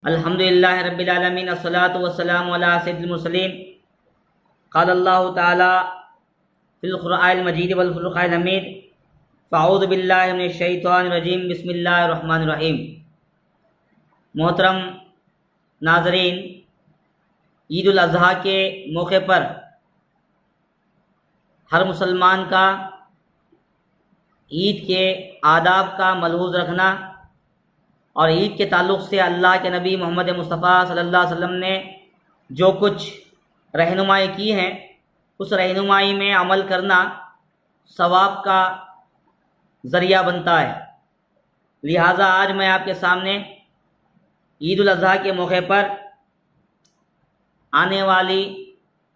अल्हम्दुलिल्लाहि रब्बिल आलमीन अस्सलातु वस्सलामु अला सय्यिदिल मुरसलीन क़ाल अल्लाहु तआला फ़िल क़ुरआनिल मजीद वल फ़ुरक़ानिल हमीद फ़अऊज़ु बिल्लाहि मिनश शैतानिर रजीम बिस्मिल्लाहिर रहमानिर रहीम। मोहतरम नाज़रीन, ईद उल अज़हा के मौके पर हर मुसलमान का ईद के आदाब का मलहूज़ रखना और ईद के ताल्लुक़ से अल्लाह के नबी मोहम्मद मुस्तफ़ा सल्लल्लाहु अलैहि वसल्लम ने जो कुछ रहनुमाई की हैं उस रहनुमाई में अमल करना सवाब का ज़रिया बनता है। लिहाजा आज मैं आपके सामने ईद उल अज़हा के मौके पर आने वाली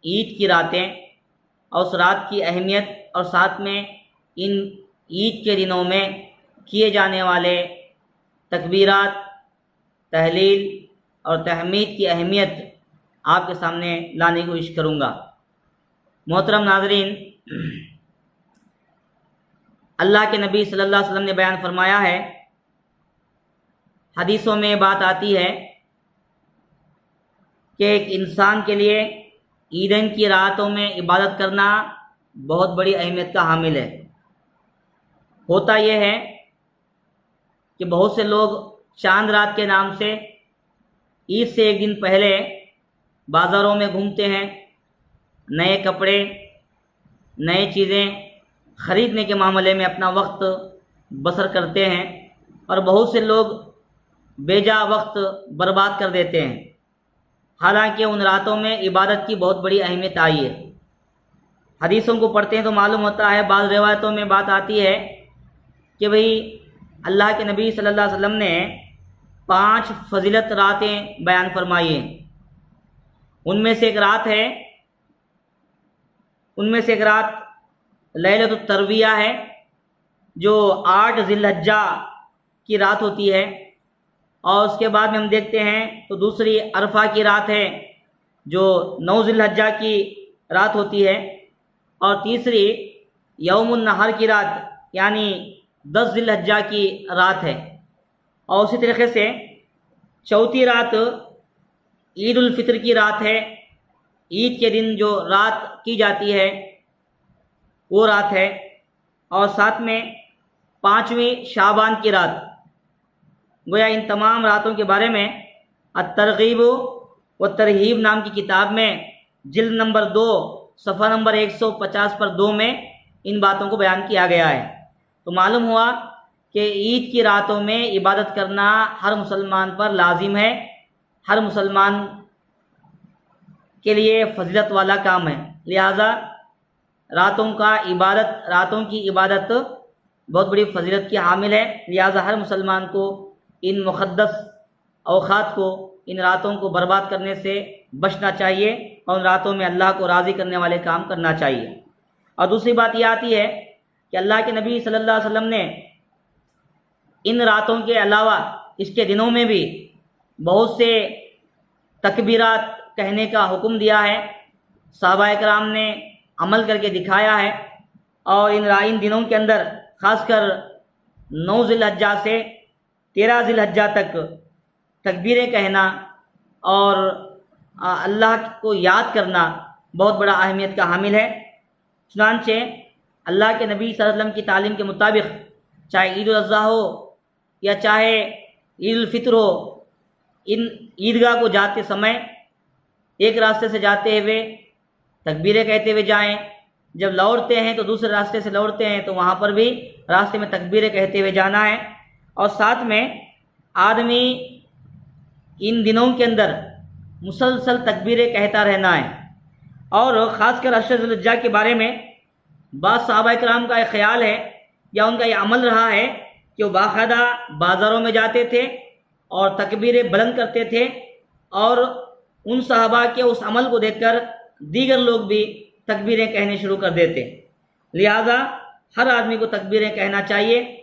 ईद की रातें और उस रात की अहमियत और साथ में इन ईद के दिनों में किए जाने वाले तकबीरात, तहलील और तहमीद की अहमियत आपके सामने लाने की कोशिश करूँगा। मोहतरम नाज़रीन, अल्लाह के नबी सल्लल्लाहु अलैहि वसल्लम ने बयान फरमाया है, हदीसों में बात आती है कि एक इंसान के लिए ईदन की रातों में इबादत करना बहुत बड़ी अहमियत का हामिल है। होता यह है कि बहुत से लोग चांद रात के नाम से ईद से एक दिन पहले बाज़ारों में घूमते हैं, नए कपड़े, नए चीज़ें ख़रीदने के मामले में अपना वक्त बसर करते हैं और बहुत से लोग बेजा वक्त बर्बाद कर देते हैं। हालांकि उन रातों में इबादत की बहुत बड़ी अहमियत आई है। हदीसों को पढ़ते हैं तो मालूम होता है, बाज़ रिवायतों में बात आती है कि भाई अल्लाह के नबी सल्लल्लाहु अलैहि वसल्लम ने 5 फजीलत रातें बयान फरमाई हैं। उनमें से एक रात लैलतुत तरविया है, जो 8 ज़िलहज्जा की रात होती है। और उसके बाद में हम देखते हैं तो दूसरी अरफा की रात है, जो 9 ज़िलहज्जा की रात होती है। और तीसरी यौमुन नहर की रात यानी 10 ज़िलहज्जा की रात है। और उसी तरीके से चौथी रात ईद उल फितर की रात है। ईद के दिन जो रात की जाती है वो रात है। और साथ में 5वीं शाबान की रात। गोया इन तमाम रातों के बारे में अत-तरग़ीब व तरहीब नाम की किताब में जिल्द नंबर 2 सफ़ा नंबर 150 पर 2 में इन बातों को बयान किया गया है। तो मालूम हुआ कि ईद की रातों में इबादत करना हर मुसलमान पर लाजिम है, हर मुसलमान के लिए फजीलत वाला काम है। लिहाजा रातों की इबादत बहुत बड़ी फजीलत की हामिल है। लिहाजा हर मुसलमान को इन मुक़द्दस औक़ात को, इन रातों को बर्बाद करने से बचना चाहिए और उन रातों में अल्लाह को राज़ी करने वाले काम करना चाहिए। और दूसरी बात यह आती है कि अल्लाह के नबी सल्लल्लाहु अलैहि वसल्लम ने इन रातों के अलावा इसके दिनों में भी बहुत से तकबीरात कहने का हुक्म दिया है। सहाबाए किराम ने अमल करके दिखाया है। और इन दिनों के अंदर ख़ासकर 9 ज़िलहज्जा से 13 ज़िलहज्जा तक तकबीरें कहना और अल्लाह को याद करना बहुत बड़ा अहमियत का हामिल है। चुनांचे अल्लाह के नबी सल्लल्लाहु अलैहि वसल्लम की तालीम के मुताबिक चाहे ईद उल अज़हा हो या चाहे ईद उल फितर हो, इन ईदगाह को जाते समय एक रास्ते से जाते हुए तकबीरें कहते हुए जाएं, जब लौटते हैं तो दूसरे रास्ते से लौटते हैं तो वहाँ पर भी रास्ते में तकबीरें कहते हुए जाना है। और साथ में आदमी इन दिनों के अंदर मुसलसल तकबीरें कहता रहना है। और ख़ासकर 10 ज़िलहज्जा के बारे में बाद सहाबाए किराम का एक ख़याल है या उनका ये अमल रहा है कि वो बाकायदा बाज़ारों में जाते थे और तकबीरें बुलंद करते थे। और उन सहाबा के उस अमल को देखकर दीगर लोग भी तकबीरें कहने शुरू कर देते। लिहाजा हर आदमी को तकबीरें कहना चाहिए।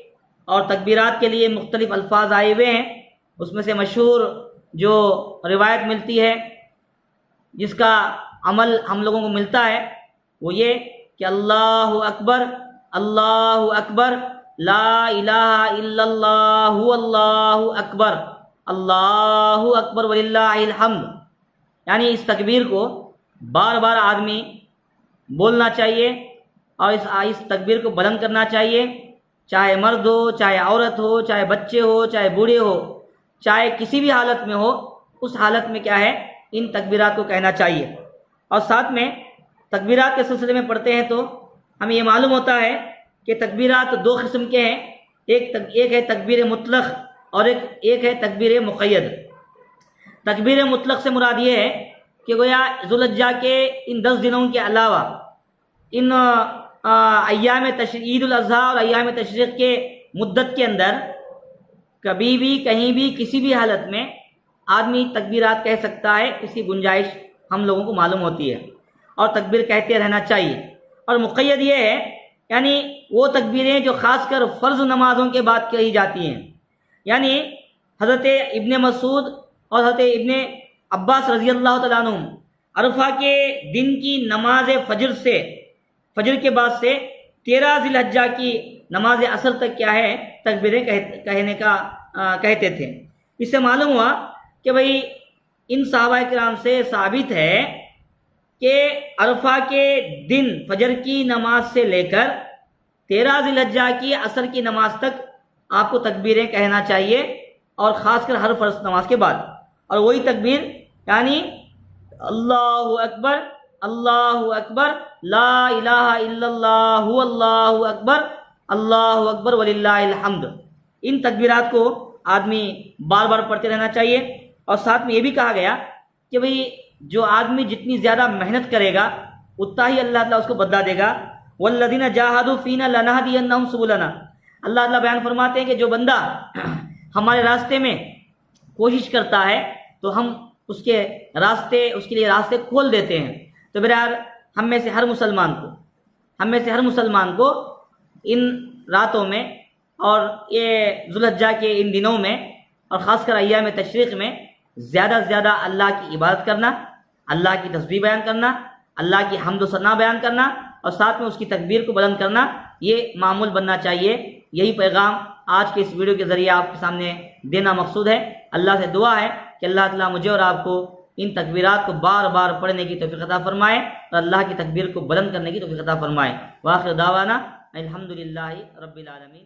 और तकबीरात के लिए मुख्तलिफ़ अल्फाज आए हुए हैं। उसमें से मशहूर जो रिवायत मिलती है, जिसका अमल हम लोगों को मिलता है, वो ये कि अल्लाहु अकबर, अल्लाहु अकबर, ला इलाहा इल्लल्लाहु अल्लाहु अकबर, अल्लाहु अकबर वलिल्लाहिल हम्द, यानी इस तकबीर को बार बार आदमी बोलना चाहिए और इस तकबीर को बुलंद करना चाहिए, चाहे मर्द हो, चाहे औरत हो, चाहे बच्चे हो, चाहे बूढ़े हो, चाहे किसी भी हालत में हो, उस हालत में क्या है, इन तकबीरात को कहना चाहिए। और साथ में तकबीरात के सिलसिले में पढ़ते हैं तो हमें ये मालूम होता है कि तकबीरात दो किस्म के हैं, एक है तकबीर मुतलक और एक है तकबीर मुक़य्यद। तकबीर मुतलक से मुराद ये है कि गोया ज़ुल्हिज्जा के इन 10 दिनों के अलावा इन अय्याम ईद उल अज़हा और अय्याम तशरीक़ के मुद्दत के अंदर कभी भी कहीं भी किसी भी हालत में आदमी तकबीरात कह सकता है, इसकी गुंजाइश हम लोगों को मालूम होती है और तकबीर कहते रहना चाहिए। और मुक़य्यद ये है, यानी वो तकबीरें जो ख़ासकर फ़र्ज़ नमाज़ों के बाद कही जाती हैं, यानी हज़रत इब्ने मसूद और हज़रत इब्ने अब्बास रज़ी अल्लाह तआला अन्हु अरफा के दिन की नमाज फजर के बाद से 13 ज़िलहज्जा की नमाज असर तक क्या है तकबीरें कहते थे। इससे मालूम हुआ कि भाई इन सहाबा किराम से साबित है कि अरफा के दिन फजर की नमाज से लेकर 13 ज़िलहज्जा की असर की नमाज तक आपको तकबीरें कहना चाहिए, और ख़ासकर हर फ़र्ज़ नमाज के बाद। और वही तकबीर यानी अल्लाहु अकबर ला इलाहा इल्लल्लाहु अल्लाहु अकबर वलिल्लाहिल हम्द, इन तकबीरात को आदमी बार बार पढ़ते रहना चाहिए। और साथ में ये भी कहा गया कि भाई जो आदमी जितनी ज़्यादा मेहनत करेगा उतना ही अल्लाह ताला उसको बदला देगा। वल्लज़ीना जाहदू फ़ीना लनहदियन्नहुम सुबुलना, अल्लाह ताला बयान फरमाते हैं कि जो बंदा हमारे रास्ते में कोशिश करता है तो हम उसके लिए रास्ते खोल देते हैं। तो बहरहाल हम में से हर मुसलमान को इन रातों में और ये ज़ुल्हिज्जा के इन दिनों में और ख़ासकर अय्याम तशरीक़ में ज़्यादा से ज़्यादा अल्लाह की इबादत करना, अल्लाह की तस्बीह बयान करना, अल्लाह की हम्द व सना बयान करना और साथ में उसकी तकबीर को बुलंद करना, ये मामूल बनना चाहिए। यही पैगाम आज के इस वीडियो के ज़रिए आपके सामने देना मकसूद है। अल्लाह से दुआ है कि अल्लाह ताला मुझे और आपको इन तकबीरात को बार बार पढ़ने की तौफ़ीक़ अता फ़रमाए और अल्लाह की तकबीर को बुलंद करने की तौफ़ीक़ अता फ़रमाए। वाखिर दावाना अल्हम्दुलिल्लाहि रब्बिल आलमीन।